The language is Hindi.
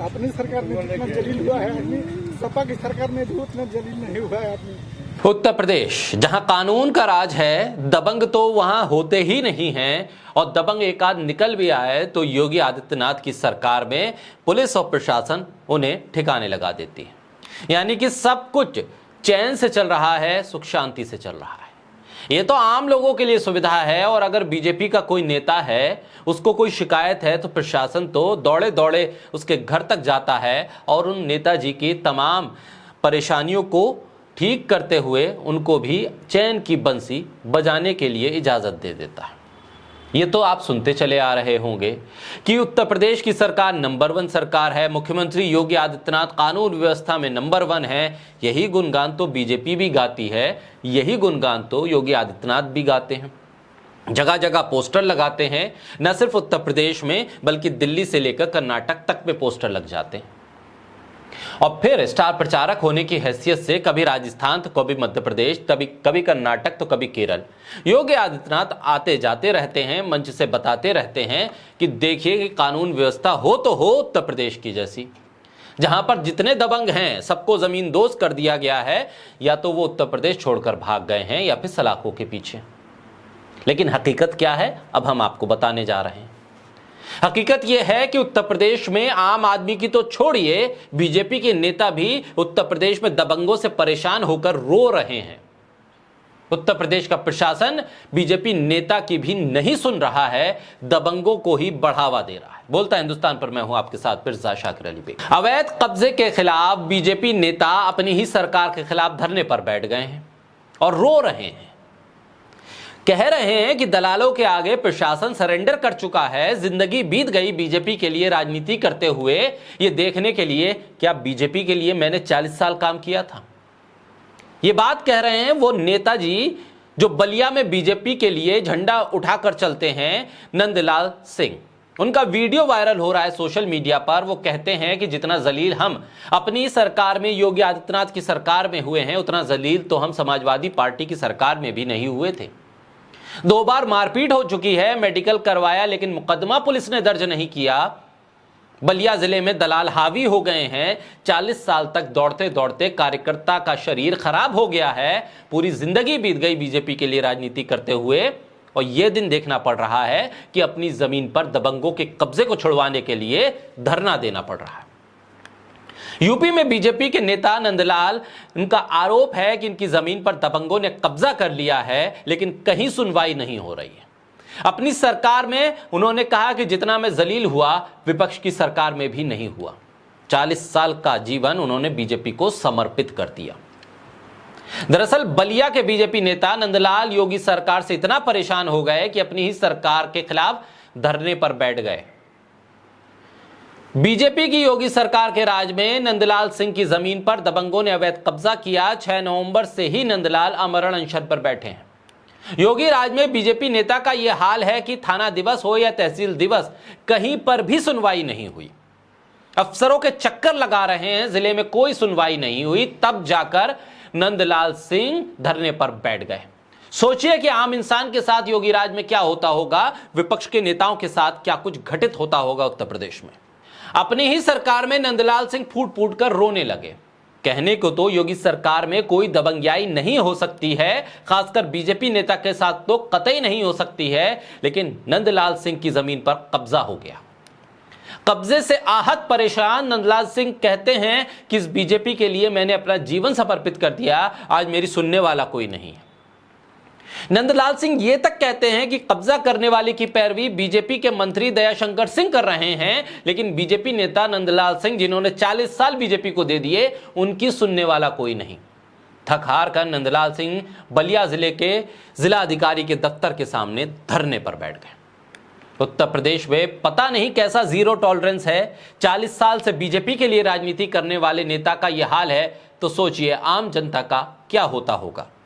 अपनी सरकार में जितना जलील हुआ है आदमी, सपा की सरकार में भी उतना जलील नहीं हुआ है आदमी। उत्तर प्रदेश जहां कानून का राज है, दबंग तो वहां होते ही नहीं हैं, और दबंग एक आध निकल भी आए तो योगी आदित्यनाथ की सरकार में पुलिस और प्रशासन उन्हें ठिकाने लगा देती है। यानी कि सब कुछ चैन से चल रहा है, सुख शांति से चल रहा है। ये तो आम लोगों के लिए सुविधा है, और अगर बीजेपी का कोई नेता है, उसको कोई शिकायत है तो प्रशासन तो दौड़े दौड़े उसके घर तक जाता है और उन नेताजी की तमाम परेशानियों को ठीक करते हुए उनको भी चैन की बंसी बजाने के लिए इजाजत दे देता है। ये तो आप सुनते चले आ रहे होंगे कि उत्तर प्रदेश की सरकार नंबर 1 सरकार है, मुख्यमंत्री योगी आदित्यनाथ कानून व्यवस्था में नंबर 1 है। यही गुणगान तो बीजेपी भी गाती है, यही गुणगान तो योगी आदित्यनाथ भी गाते हैं। जगह जगह पोस्टर लगाते हैं, न सिर्फ उत्तर प्रदेश में बल्कि दिल्ली से लेकर कर्नाटक तक में पोस्टर लग जाते हैं। और फिर स्टार प्रचारक होने की हैसियत से कभी राजस्थान तो कभी मध्य प्रदेश, कभी कर्नाटक तो कभी केरल, योगी आदित्यनाथ आते जाते रहते हैं, मंच से बताते रहते हैं कि देखिए कि कानून व्यवस्था हो तो हो उत्तर प्रदेश की जैसी, जहां पर जितने दबंग हैं सबको जमीन दोज कर दिया गया है, या तो वो उत्तर प्रदेश छोड़कर भाग गए हैं या फिर सलाखों के पीछे। लेकिन हकीकत क्या है, अब हम आपको बताने जा रहे हैं। हकीकत यह है कि उत्तर प्रदेश में आम आदमी की तो छोड़िए, बीजेपी के नेता भी उत्तर प्रदेश में दबंगों से परेशान होकर रो रहे हैं। उत्तर प्रदेश का प्रशासन बीजेपी नेता की भी नहीं सुन रहा है, दबंगों को ही बढ़ावा दे रहा है। बोलता हिंदुस्तान पर मैं हूं आपके साथ फिर शाकिर अली बेग। अवैध कब्जे के खिलाफ बीजेपी नेता अपनी ही सरकार के खिलाफ धरने पर बैठ गए हैं और रो रहे हैं। कह रहे हैं कि दलालों के आगे प्रशासन सरेंडर कर चुका है, जिंदगी बीत गई बीजेपी के लिए राजनीति करते हुए, ये देखने के लिए क्या बीजेपी के लिए मैंने 40 साल काम किया था। ये बात कह रहे हैं वो नेताजी जो बलिया में बीजेपी के लिए झंडा उठाकर चलते हैं, नंदलाल सिंह। उनका वीडियो वायरल हो रहा है सोशल मीडिया पर। वो कहते हैं कि जितना जलील हम अपनी सरकार में योगी आदित्यनाथ की सरकार में हुए हैं, उतना जलील तो हम समाजवादी पार्टी की सरकार में भी नहीं हुए थे। 2 बार मारपीट हो चुकी है, मेडिकल करवाया लेकिन मुकदमा पुलिस ने दर्ज नहीं किया। बलिया जिले में दलाल हावी हो गए हैं। 40 साल तक दौड़ते दौड़ते कार्यकर्ता का शरीर खराब हो गया है। पूरी जिंदगी बीत गई बीजेपी के लिए राजनीति करते हुए, और यह दिन देखना पड़ रहा है कि अपनी जमीन पर दबंगों के कब्जे को छुड़वाने के लिए धरना देना पड़ रहा है। यूपी में बीजेपी के नेता नंदलाल, उनका आरोप है कि इनकी जमीन पर दबंगों ने कब्जा कर लिया है, लेकिन कहीं सुनवाई नहीं हो रही है। अपनी सरकार में उन्होंने कहा कि जितना मैं जलील हुआ, विपक्ष की सरकार में भी नहीं हुआ। 40 साल का जीवन उन्होंने बीजेपी को समर्पित कर दिया। दरअसल बलिया के बीजेपी नेता नंदलाल योगी सरकार से इतना परेशान हो गए कि अपनी ही सरकार के खिलाफ धरने पर बैठ गए। बीजेपी की योगी सरकार के राज में नंदलाल सिंह की जमीन पर दबंगों ने अवैध कब्जा किया। 6 नवंबर से ही नंदलाल अमरण अनशन पर बैठे हैं। योगी राज में बीजेपी नेता का यह हाल है कि थाना दिवस हो या तहसील दिवस, कहीं पर भी सुनवाई नहीं हुई। अफसरों के चक्कर लगा रहे हैं, जिले में कोई सुनवाई नहीं हुई। तब जाकर नंदलाल सिंह धरने पर बैठ गए। सोचिए कि आम इंसान के साथ योगी राज में क्या होता होगा, विपक्ष के नेताओं के साथ क्या कुछ घटित होता होगा उत्तर प्रदेश में। अपनी ही सरकार में नंदलाल सिंह फूट फूट कर रोने लगे। कहने को तो योगी सरकार में कोई दबंगियाई नहीं हो सकती है, खासकर बीजेपी नेता के साथ तो कतई नहीं हो सकती है, लेकिन नंदलाल सिंह की जमीन पर कब्जा हो गया। कब्जे से आहत परेशान नंदलाल सिंह कहते हैं कि इस बीजेपी के लिए मैंने अपना जीवन समर्पित कर दिया, आज मेरी सुनने वाला कोई नहीं है। नंदलाल सिंह ये तक कहते हैं कि कब्जा करने वाले की पैरवी बीजेपी के मंत्री दयाशंकर सिंह कर रहे हैं, लेकिन बीजेपी नेता नंदलाल सिंह जिन्होंने 40 साल बीजेपी को दे दिए, उनकी सुनने वाला कोई नहीं। थक हार कर नंदलाल सिंह बलिया जिले के जिला अधिकारी के दफ्तर के सामने धरने पर बैठ गए। उत्तर प्रदेश में पता नहीं कैसा जीरो टॉलरेंस है। 40 साल से बीजेपी के लिए राजनीति करने वाले नेता का यह हाल है, तो सोचिए आम जनता का क्या होता होगा।